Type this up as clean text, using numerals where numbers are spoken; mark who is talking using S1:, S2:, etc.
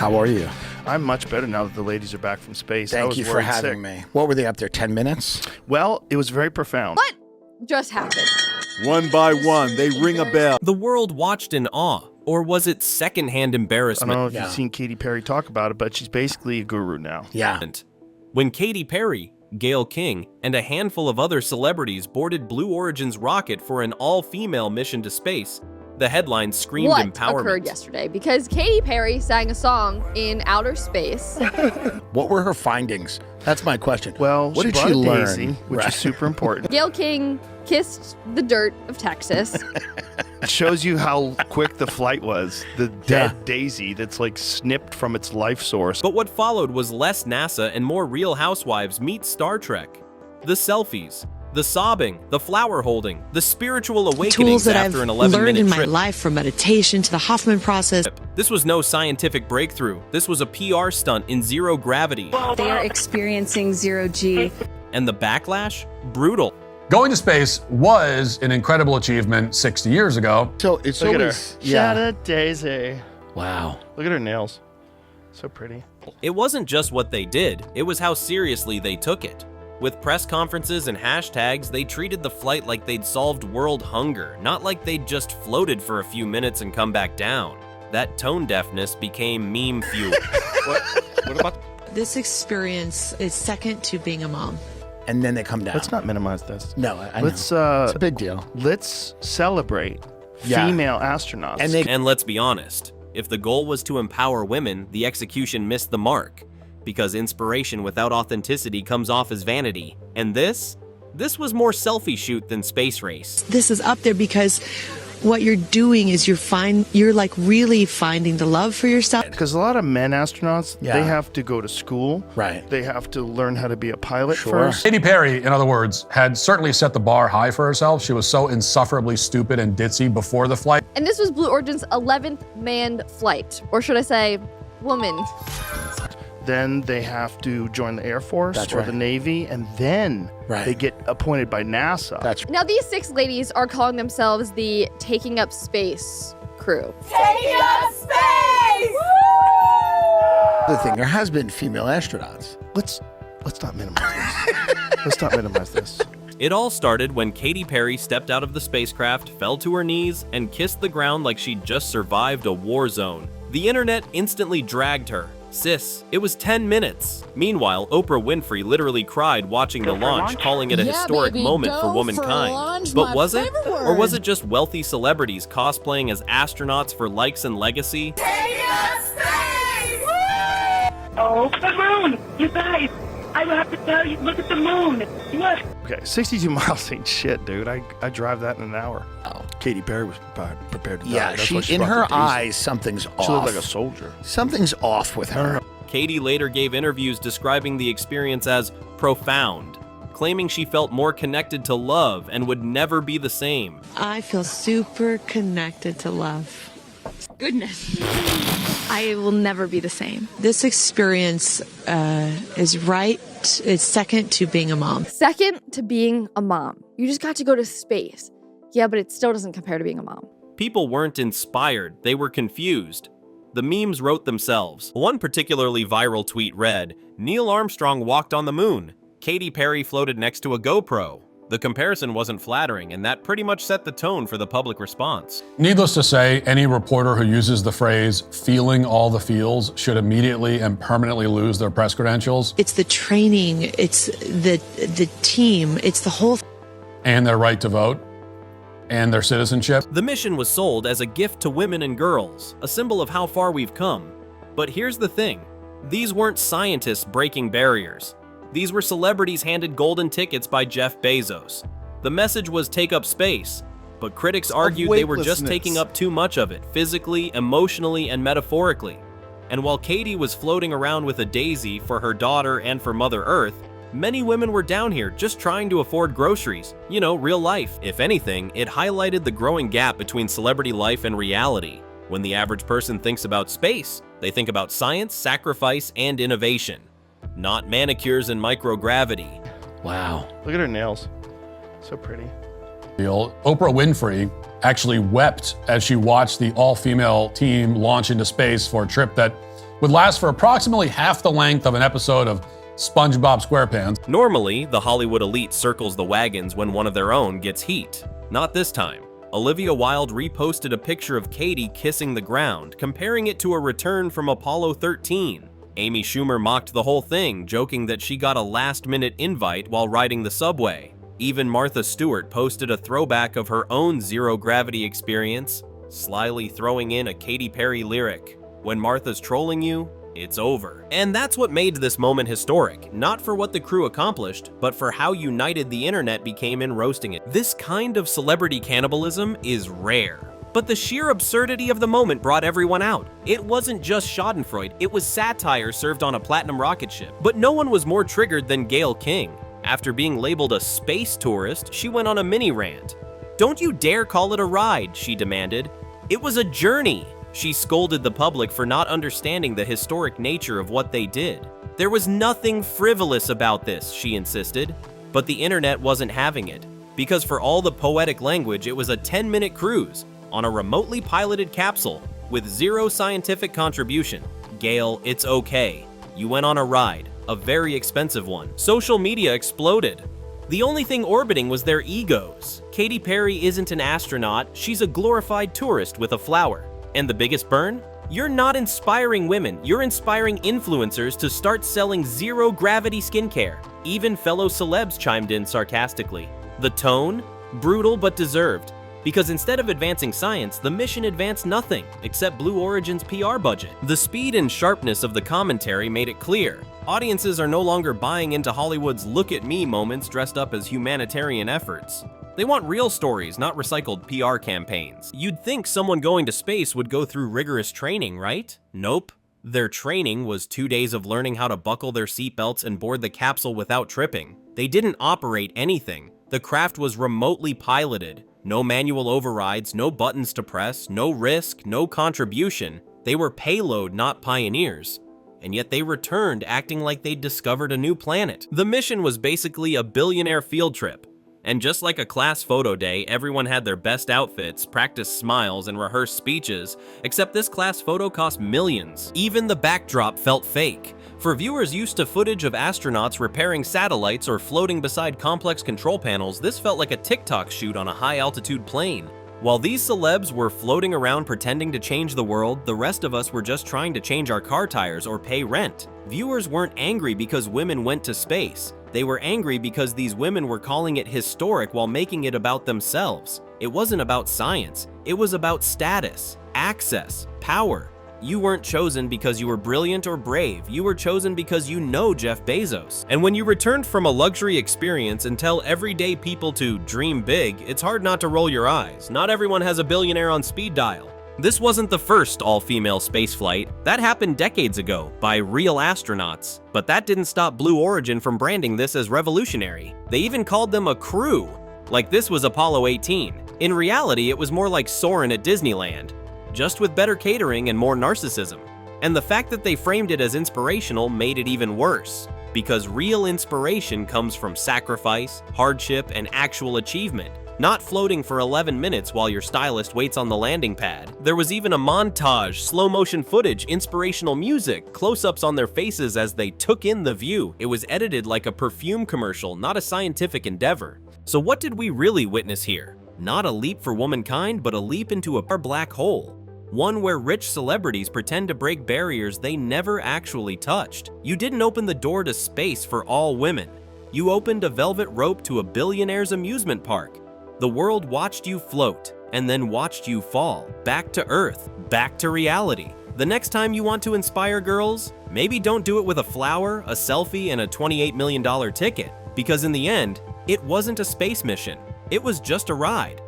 S1: How are you?
S2: I'm much better now that the ladies are back from space.
S1: Thank you for having me. What were they up there, 10 minutes?
S2: Well, it was very profound.
S3: What just happened?
S4: One by one, they ring a bell.
S5: The world watched in awe, or was it secondhand
S2: I
S5: embarrassment?
S2: don't know if you've seen Katy Perry talk about it, but she's basically a guru now.
S1: Yeah.
S5: When Katy Perry, Gail King, and a handful of other celebrities boarded Blue Origin's rocket for an all-female mission to space, the headline screamed
S3: What
S5: empowerment.
S3: occurred yesterday? Because Katy Perry sang a song in outer space.
S1: What were her findings? That's my question.
S2: Well,
S1: what
S2: she
S1: did
S2: brought
S1: she
S2: a
S1: learn?
S2: daisy, which is super important.
S3: Gail King kissed the dirt of Texas.
S2: It shows you how quick the flight was. The dead daisy that's like snipped from its life source.
S5: But what followed was less NASA and more Real Housewives meets Star Trek. The selfies, the sobbing, the flower holding, the spiritual awakenings
S6: tools that
S5: after
S6: I've
S5: an 11-minute
S6: learned in my
S5: trip.
S6: life, from meditation to the Hoffman process.
S5: This was no scientific breakthrough. This was a PR stunt in zero gravity.
S7: They are experiencing zero G.
S5: And the backlash? Brutal.
S8: Going to space was an incredible achievement 60 years ago.
S1: So it's
S2: Look
S1: always,
S2: at her. Shout out Daisy.
S1: Wow.
S2: Look at her nails. So pretty.
S5: It wasn't just what they did, it was how seriously they took it. With press conferences and hashtags, they treated the flight like they'd solved world hunger, not like they'd just floated for a few minutes and come back down. That tone deafness became meme fuel.
S4: What about
S6: This experience is second to being a mom.
S1: And then they come down.
S2: Let's not minimize this.
S1: No, I know.
S2: Let's
S1: It's a big deal.
S2: let's celebrate female astronauts.
S1: And
S5: And let's be honest, if the goal was to empower women, the execution missed the mark. Because inspiration without authenticity comes off as vanity. And this was more selfie shoot than space race.
S6: This is up there because what you're doing is you're like really finding the love for yourself.
S2: Because a lot of men astronauts,
S1: Yeah.
S2: they have to go to school.
S1: Right.
S2: They have to learn how to be a pilot
S1: Sure.
S2: first.
S8: Katy Perry, in other words, had certainly set the bar high for herself. She was so insufferably stupid and ditzy before the flight.
S3: And this was Blue Origin's 11th manned flight. Or should I say, woman.
S2: Then they have to join the Air Force
S1: That's
S2: or
S1: right.
S2: the Navy, and then they get appointed by NASA.
S1: That's
S3: Now, these 6 ladies are calling themselves the Taking Up Space crew.
S7: Taking up space!
S1: the thing. There has been female astronauts.
S2: Let's not minimize this. Let's not minimize this.
S5: It all started when Katy Perry stepped out of the spacecraft, fell to her knees, and kissed the ground like she'd just survived a war zone. The internet instantly dragged her. Sis, it was 10 minutes. Meanwhile, Oprah Winfrey literally cried watching the launch, calling it a historic moment for womankind. But was it? Or was it just wealthy celebrities cosplaying as astronauts for likes and legacy?
S9: Oh, the moon! You guys, I will have to tell you, look at the moon. Look.
S2: Okay, 62 miles ain't shit, dude. I drive that in an hour.
S1: Oh.
S2: Katy Perry was prepared to die.
S1: Yeah,
S2: That's why
S1: she in
S2: brought
S1: her
S2: the daisy.
S1: eyes, something's off.
S2: She looked like a soldier.
S1: Something's off with her.
S5: Katy later gave interviews describing the experience as profound, claiming she felt more connected to love and would never be the same.
S6: I feel super connected to love.
S7: Goodness. I will never be the same.
S6: This experience is second to being a mom.
S3: Second to being a mom. You just got to go to space. Yeah, but it still doesn't compare to being a mom.
S5: People weren't inspired, they were confused. The memes wrote themselves. One particularly viral tweet read, "Neil Armstrong walked on the moon. Katy Perry floated next to a GoPro." The comparison wasn't flattering, and that pretty much set the tone for the public response.
S8: Needless to say, any reporter who uses the phrase feeling all the feels should immediately and permanently lose their press credentials.
S6: It's the training, it's the team, it's the whole
S8: And their right to vote. And their citizenship.
S5: The mission was sold as a gift to women and girls, a symbol of how far we've come. But here's the thing, these weren't scientists breaking barriers. These were celebrities handed golden tickets by Jeff Bezos. The message was take up space, but critics argued they were just taking up too much of it, physically, emotionally, and metaphorically. And while Katy was floating around with a daisy for her daughter and for Mother Earth, many women were down here just trying to afford groceries. You know, real life. If anything, it highlighted the growing gap between celebrity life and reality. When the average person thinks about space, they think about science, sacrifice, and innovation. Not manicures and microgravity.
S1: Wow.
S2: Look at her nails. So pretty.
S8: Oprah Winfrey actually wept as she watched the all-female team launch into space for a trip that would last for approximately half the length of an episode of SpongeBob SquarePants.
S5: Normally, the Hollywood elite circles the wagons when one of their own gets heat. Not this time. Olivia Wilde reposted a picture of Katy kissing the ground, comparing it to a return from Apollo 13. Amy Schumer mocked the whole thing, joking that she got a last-minute invite while riding the subway. Even Martha Stewart posted a throwback of her own zero-gravity experience, slyly throwing in a Katy Perry lyric. When Martha's trolling you, it's over. And that's what made this moment historic, not for what the crew accomplished, but for how united the internet became in roasting it. This kind of celebrity cannibalism is rare. But the sheer absurdity of the moment brought everyone out. It wasn't just schadenfreude, it was satire served on a platinum rocket ship. But no one was more triggered than Gail King. After being labeled a space tourist, she went on a mini rant. "Don't you dare call it a ride," she demanded. "It was a journey." She scolded the public for not understanding the historic nature of what they did. There was nothing frivolous about this, she insisted. But the internet wasn't having it, because for all the poetic language, it was a 10-minute cruise on a remotely piloted capsule with zero scientific contribution. Gail, it's okay. You went on a ride, a very expensive one. Social media exploded. The only thing orbiting was their egos. Katy Perry isn't an astronaut, she's a glorified tourist with a flower. And the biggest burn? You're not inspiring women, you're inspiring influencers to start selling zero-gravity skincare. Even fellow celebs chimed in sarcastically. The tone? Brutal but deserved. Because instead of advancing science, the mission advanced nothing except Blue Origin's PR budget. The speed and sharpness of the commentary made it clear. Audiences are no longer buying into Hollywood's look at me moments dressed up as humanitarian efforts. They want real stories, not recycled PR campaigns. You'd think someone going to space would go through rigorous training, right? Nope. Their training was 2 days of learning how to buckle their seatbelts and board the capsule without tripping. They didn't operate anything. The craft was remotely piloted. No manual overrides, no buttons to press, no risk, no contribution. They were payload, not pioneers. And yet they returned acting like they'd discovered a new planet. The mission was basically a billionaire field trip. And just like a class photo day, everyone had their best outfits, practiced smiles, and rehearsed speeches, except this class photo cost millions. Even the backdrop felt fake. For viewers used to footage of astronauts repairing satellites or floating beside complex control panels, this felt like a TikTok shoot on a high-altitude plane. While these celebs were floating around pretending to change the world, the rest of us were just trying to change our car tires or pay rent. Viewers weren't angry because women went to space. They were angry because these women were calling it historic while making it about themselves. It wasn't about science. It was about status, access, power. You weren't chosen because you were brilliant or brave. You were chosen because you know Jeff Bezos. And when you returned from a luxury experience and tell everyday people to dream big, it's hard not to roll your eyes. Not everyone has a billionaire on speed dial. This wasn't the first all-female spaceflight. That happened decades ago by real astronauts. But that didn't stop Blue Origin from branding this as revolutionary. They even called them a crew, like this was Apollo 18. In reality, it was more like Soarin' at Disneyland, just with better catering and more narcissism. And the fact that they framed it as inspirational made it even worse, because real inspiration comes from sacrifice, hardship, and actual achievement. Not floating for 11 minutes while your stylist waits on the landing pad. There was even a montage, slow motion footage, inspirational music, close-ups on their faces as they took in the view. It was edited like a perfume commercial, not a scientific endeavor. So what did we really witness here? Not a leap for womankind, but a leap into a black hole. One where rich celebrities pretend to break barriers they never actually touched. You didn't open the door to space for all women. You opened a velvet rope to a billionaire's amusement park. The world watched you float, and then watched you fall, back to Earth, back to reality. The next time you want to inspire girls, maybe don't do it with a flower, a selfie, and a $28 million ticket, because in the end, it wasn't a space mission. It was just a ride.